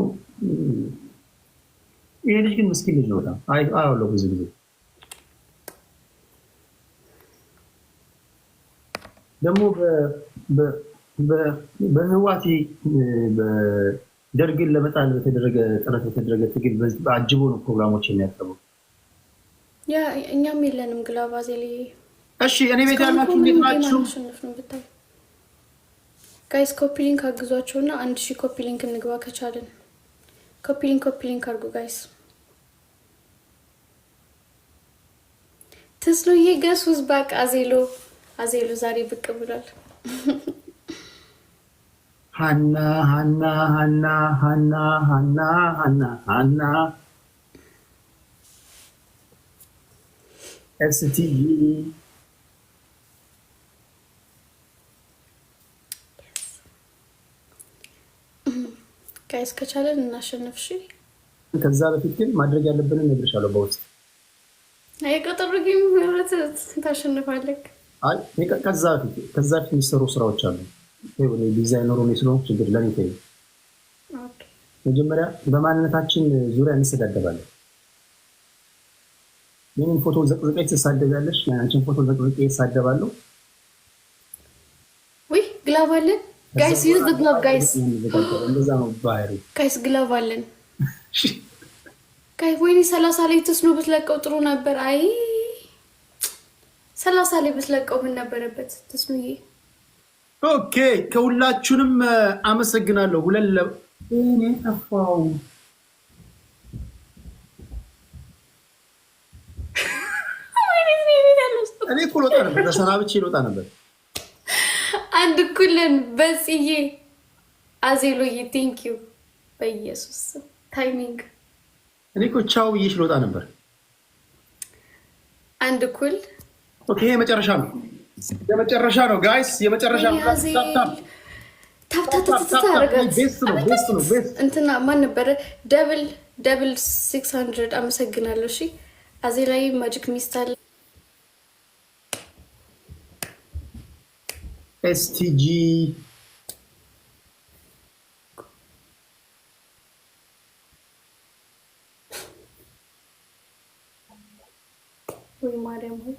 ይሄ ልጅ ግን ምስኪን ልጅ ነው በጣም አያለው ብዙ ጊዜ ደግሞ በህዋቴ ደርግን ለመጣል በተደረገ ጥረት በተደረገ ትግል በአጅቦ ነው ፕሮግራሞች የሚያቀርበው።
ያ እኛም የለንም ግላባዜሊ።
እሺ እኔ ቤት ያላችሁ እንዴት ናችሁ?
ጋይስ ኮፒ ሊንክ አግዟቸውና 1000 ኮፒ ሊንክ እንግባ ከቻለን። ኮፒ ሊንክ አድርጉ ጋይስ። ትስሉዬ ገስ ውዝ ባክ አዜሎ ዛሬ ብቅ ብሏል።
ሃና ሃና ሃና ሃና ሃና ሃና ሃና ኤስቲጂ
ጋይስ ከቻለን እናሸንፍ። እሺ
ከዛ በፊት ግን ማድረግ ያለብንን እነግርሻለሁ በውስጥ።
አይቀጥሩ ጌም ማለት ታሸንፋለህ።
አይ ከዛ በፊት የሚሰሩ ስራዎች አሉ። ዲዛይነሩ ነው ስለሆንኩ ችግር ለኔ ተይ። መጀመሪያ በማንነታችን ዙሪያ እንሰዳደባለን። የኔን ፎቶ ዘቅዝቀሽ ትሳደቢያለሽ፣ አንቺን ፎቶ ዘቅዝቄ እሳደባለሁ።
ወይ ግላቭ አለን ጋይስ፣ ዩዝ ዘ ግላቭ ጋይስ።
እንደዛ ነው ባህሪ
ጋይስ፣ ግላቭ አለን ጋይ። ወይኔ 30 ላይ ተስኖ ብትለቀው ጥሩ ነበር። አይ 30 ላይ ብትለቀው ምን ነበረበት ተስኖዬ?
ኦኬ ከሁላችሁንም አመሰግናለሁ። ሁለለ እኔ ተፋው እኔ እኮ ልወጣ ነበር፣ ተሰናብቼ ልወጣ ነበር።
አንድ ኩለን በጽዬ አዜሎዬ ቴንክ ዩ በኢየሱስ ታይሚንግ።
እኔ እኮ ቻው ብዬሽ ልወጣ ነበር።
አንድ ኩል
ኦኬ። የመጨረሻ ነው ጋይስ፣ የመጨረሻ ነው።
እንትና ማን ነበረ? ደብል 600 አመሰግናለሁ። እሺ አዜ ላይ ማጂክ ሚስት አለ።
ኤስቲጂ
ወይ ማርያም ሆይ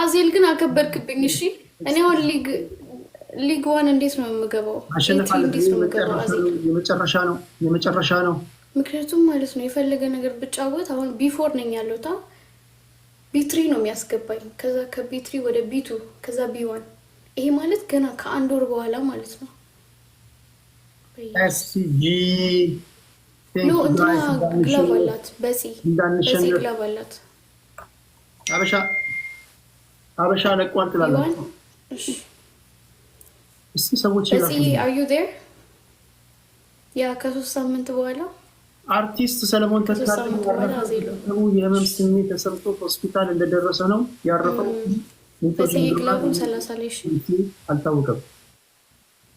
አዜል ግን አከበርክብኝ። እሺ እኔ አሁን ሊግ ዋን እንዴት ነው የምገባው?
የመጨረሻ ነው።
ምክንያቱም ማለት ነው የፈለገ ነገር ብጫወት አሁን ቢፎር ነኝ ያለሁት ቢ3 ነው የሚያስገባኝ። ከዛ ከቢ3 ወደ ቢ2 ከዛ ቢ1። ይሄ ማለት ገና ከአንድ ወር በኋላ ማለት ነው።
ኤስጂ
ኖ እንትና ግላብ አላት። በሲ ግላብ አላት።
አበሻ ለቋል ትላለች። እስቲ ሰዎች
በሲ አር ዩ ዜር? ያ ከ3 ሳምንት በኋላ
አርቲስት ሰለሞን ተካልኝ የህመም ስሜት ተሰምቶት ሆስፒታል እንደደረሰ ነው ያረፈው።
በሲ ግላቡን 30 ላይ
አልታወቀም።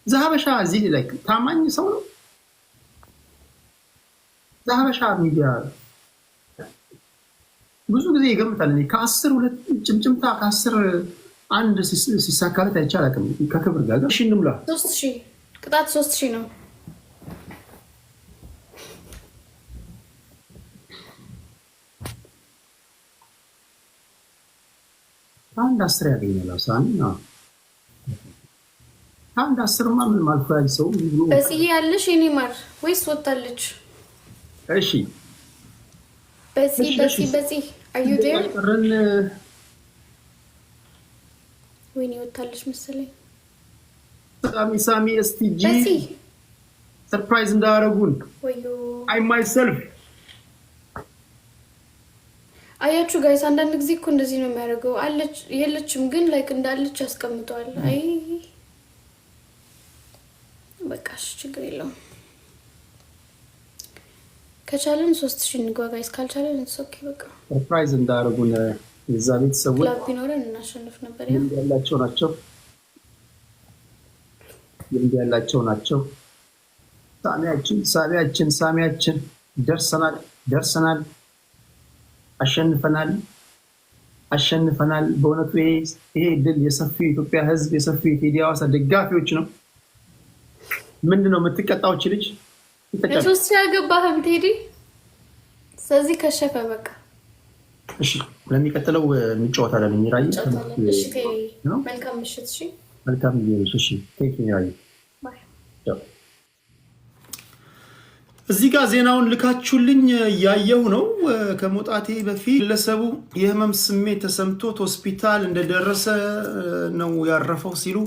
ዘሀበሻ እዚህ ላይ ታማኝ ሰው ነው። ዘሀበሻ ሚዲያ ብዙ ጊዜ ይገምታል። ከ10 ሁለት ጭምጭምታ ከ10 አንድ ሲሳካለት አይቻል አቅም ከክብር ጋር እሺ እንሙላ
3000 ቅጣት 3000 ነው።
አንድ 10 ያገኛል። አንድ 10 ምን ማለት ነው? ሰው
በዚህ ያለሽ የኔ ማር ወይስ ወጣለች?
እሺ
በዚህ are you there? ወይኔ ወጣለች መሰለኝ።
ሳሚ ኤስቲጂ ሰርፕራይዝ እንዳደረጉን
ወዮ
አይ ማይሰልፍ
አያችሁ ጋይስ፣ አንዳንድ ጊዜ እኮ እንደዚህ ነው የሚያደርገው። አለች የለችም ግን ላይክ እንዳለች ያስቀምጠዋል። አይ በቃሽ ችግር የለውም። ከቻለን 3000 እንግባ ጋይስ፣ ካልቻለን ኦኬ በቃ
ሰርፕራይዝ እንዳደረጉን የዛ ቤተሰቦች
ክለብ ቢኖረን እናሸንፍ ነበር።
ያላቸው ናቸው። ሳሚያችን ደርሰናል። አሸንፈናል። በእውነቱ ይሄ ድል የሰፊው የኢትዮጵያ ሕዝብ የሰፊው የቴዲ ሐዋሳ ደጋፊዎች ነው። ምንድነው የምትቀጣዎች ልጅ
ሶስት ያገባህም ቴዲ። ስለዚህ ከሸፈ በቃ
እሺ፣ ለሚቀጥለው እንጫወታለን። ሚራይ
እሺ፣ መልካም ምሽት። እሺ፣
መልካም ጊዜ። እሺ፣ ቴክ ሚራይ። እዚህ ጋር ዜናውን ልካችሁልኝ ያየው ነው። ከመውጣቴ በፊት ግለሰቡ የህመም ስሜት ተሰምቶት ሆስፒታል እንደደረሰ ነው ያረፈው ሲሉ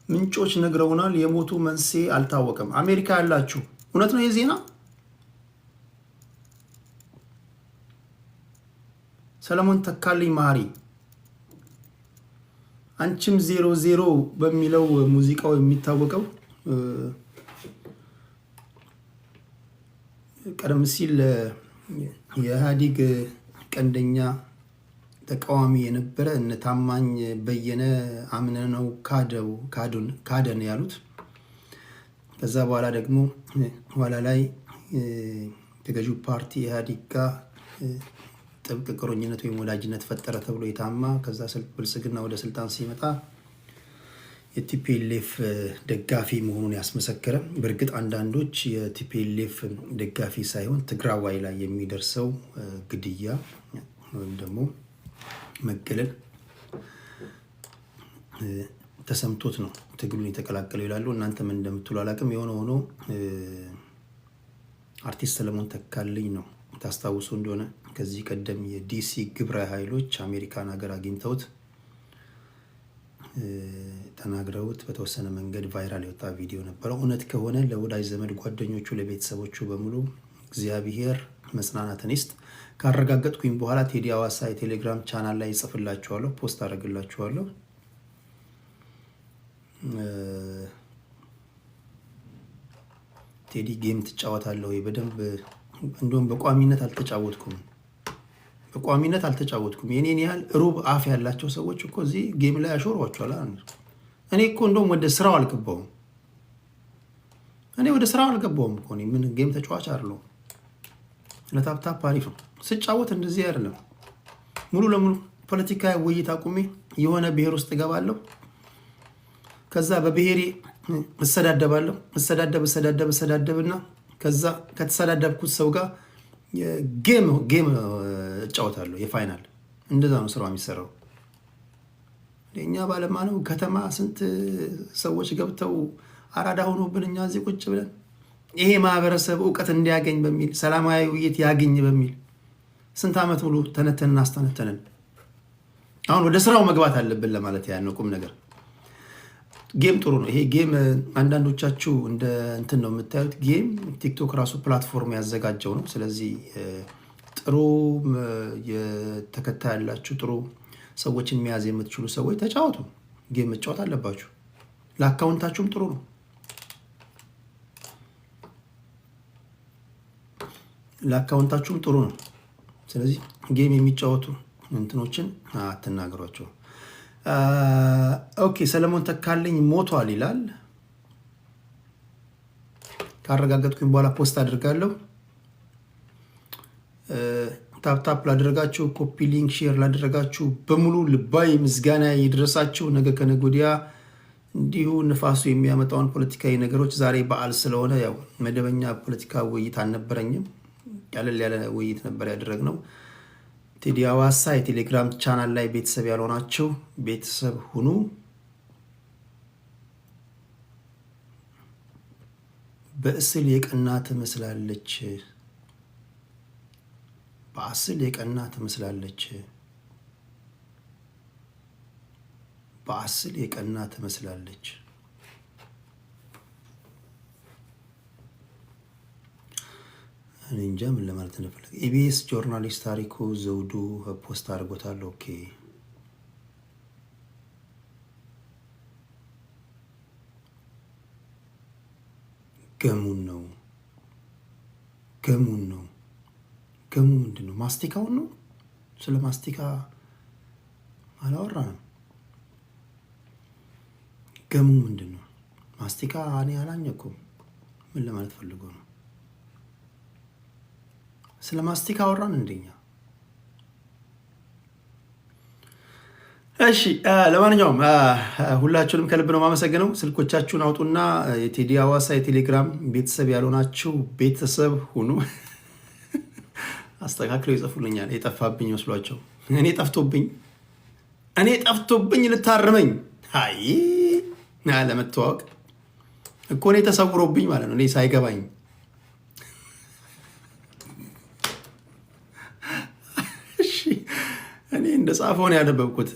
ምንጮች ነግረውናል። የሞቱ መንስኤ አልታወቀም። አሜሪካ ያላችሁ እውነት ነው የዜና ሰለሞን ተካልኝ ማሪ አንቺም 00 በሚለው ሙዚቃው የሚታወቀው ቀደም ሲል የኢህአዴግ ቀንደኛ ተቃዋሚ የነበረ እነ ታማኝ በየነ አምነነው ካደን ያሉት። ከዛ በኋላ ደግሞ ኋላ ላይ የተገዢው ፓርቲ ኢህአዴግ ጋር ጥብቅ ቁርኝነት ወይም ወዳጅነት ፈጠረ ተብሎ የታማ ከዛ ብልጽግና ወደ ስልጣን ሲመጣ የቲፒኤልኤፍ ደጋፊ መሆኑን ያስመሰከረ። በእርግጥ አንዳንዶች የቲፒኤልኤፍ ደጋፊ ሳይሆን ትግራዋይ ላይ የሚደርሰው ግድያ ወይም ደግሞ መገለል ተሰምቶት ነው ትግሉን የተቀላቀለው ይላሉ። እናንተ ምን እንደምትሉ አላውቅም። የሆነ ሆኖ አርቲስት ሰለሞን ተካልኝ ነው። ታስታውሱ እንደሆነ ከዚህ ቀደም የዲሲ ግብረ ኃይሎች አሜሪካን ሀገር አግኝተውት ተናግረውት በተወሰነ መንገድ ቫይራል የወጣ ቪዲዮ ነበረው። እውነት ከሆነ ለወዳጅ ዘመድ ጓደኞቹ፣ ለቤተሰቦቹ በሙሉ እግዚአብሔር መጽናናትን ይስጥ። ካረጋገጥኩኝ በኋላ ቴዲ ሐዋሳ የቴሌግራም ቻናል ላይ ይጽፍላችኋለሁ፣ ፖስት አደርግላችኋለሁ። ቴዲ ጌም ትጫወታለህ ወይ? በደንብ እንደውም በቋሚነት አልተጫወትኩም። የኔን ያህል ሩብ አፍ ያላቸው ሰዎች እኮ እዚህ ጌም ላይ ያሾሯቸዋል። እኔ እኮ እንደውም ወደ ስራው አልገባውም። እኮ ምን ጌም ተጫዋች አይደለሁም። ለታፕታፕ አሪፍ ነው ስጫወት፣ እንደዚህ አይደለም። ሙሉ ለሙሉ ፖለቲካዊ ውይይት አቁሜ የሆነ ብሔር ውስጥ እገባለሁ። ከዛ በብሔሬ እሰዳደባለሁ። እሰዳደብና ከዛ ከተሰዳደብኩት ሰው ጋር ጌም እጫወታለሁ። የፋይናል እንደዛ ነው ስራው የሚሰራው። እኛ ባለማነው ከተማ ስንት ሰዎች ገብተው አራዳ ሆኖብን እኛ እዚህ ቁጭ ብለን ይሄ ማህበረሰብ እውቀት እንዲያገኝ በሚል ሰላማዊ ውይይት ያገኝ በሚል ስንት ዓመት ሙሉ ተነተንን አስተነተንን። አሁን ወደ ስራው መግባት አለብን ለማለት ያን ቁም ነገር ጌም ጥሩ ነው። ይሄ ጌም አንዳንዶቻችሁ እንደ እንትን ነው የምታዩት። ጌም ቲክቶክ ራሱ ፕላትፎርም ያዘጋጀው ነው። ስለዚህ ጥሩ የተከታይ ያላችሁ ጥሩ ሰዎችን መያዝ የምትችሉ ሰዎች ተጫወቱ። ጌም መጫወት አለባችሁ። ለአካውንታችሁም ጥሩ ነው። ለአካውንታችሁም ጥሩ ነው። ስለዚህ ጌም የሚጫወቱ እንትኖችን አትናገሯቸው። ኦኬ ሰለሞን ተካልኝ ሞቷል ይላል። ካረጋገጥኩኝ በኋላ ፖስት አድርጋለሁ። ታፕታፕ ላደረጋችሁ፣ ኮፒ ሊንክ ሼር ላደረጋችሁ በሙሉ ልባዊ ምስጋና ይድረሳችሁ። ነገ ከነገ ወዲያ እንዲሁ ንፋሱ የሚያመጣውን ፖለቲካዊ ነገሮች ዛሬ በዓል ስለሆነ ያው መደበኛ ፖለቲካ ውይይት አልነበረኝም። ቀለል ያለ ውይይት ነበር ያደረግነው። ቴዲ አዋሳ የቴሌግራም ቻናል ላይ ቤተሰብ ያልሆናችሁ ቤተሰብ ሁኑ። በእስል የቀና ትመስላለች፣ በአስል የቀና ትመስላለች፣ በአስል የቀና ትመስላለች። እኔ እንጃ ምን ለማለት እንደፈለገ። ኢቢኤስ ጆርናሊስት ታሪኩ ዘውዱ ፖስት አድርጎታል። ኦኬ ገሙን ነው ገሙ ምንድን ነው? ማስቲካውን ነው። ስለ ማስቲካ አላወራንም። ገሙ ምንድን ነው? ማስቲካ እኔ አላኘኩም። ምን ለማለት ፈልጎ ነው? ስለ ማስቲካ አወራን እንደኛ? እሺ ለማንኛውም ሁላችሁንም ከልብ ነው የማመሰግነው። ስልኮቻችሁን አውጡና የቴዲ አዋሳ የቴሌግራም ቤተሰብ ያልሆናችሁ ቤተሰብ ሁኑ። አስተካክለው ይጽፉልኛል። የጠፋብኝ መስሏቸው እኔ ጠፍቶብኝ ልታርመኝ አይ ለመተዋወቅ እኮ እኔ ተሰውሮብኝ ማለት ነው። እኔ ሳይገባኝ እኔ እንደ ጻፈው ነው ያነበብኩት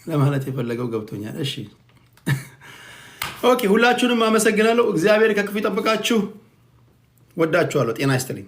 ለማለት የፈለገው ገብቶኛል። እሺ ኦኬ፣ ሁላችሁንም አመሰግናለሁ። እግዚአብሔር ከክፉ ይጠብቃችሁ። ወዳችኋለሁ። ጤና ይስጥልኝ።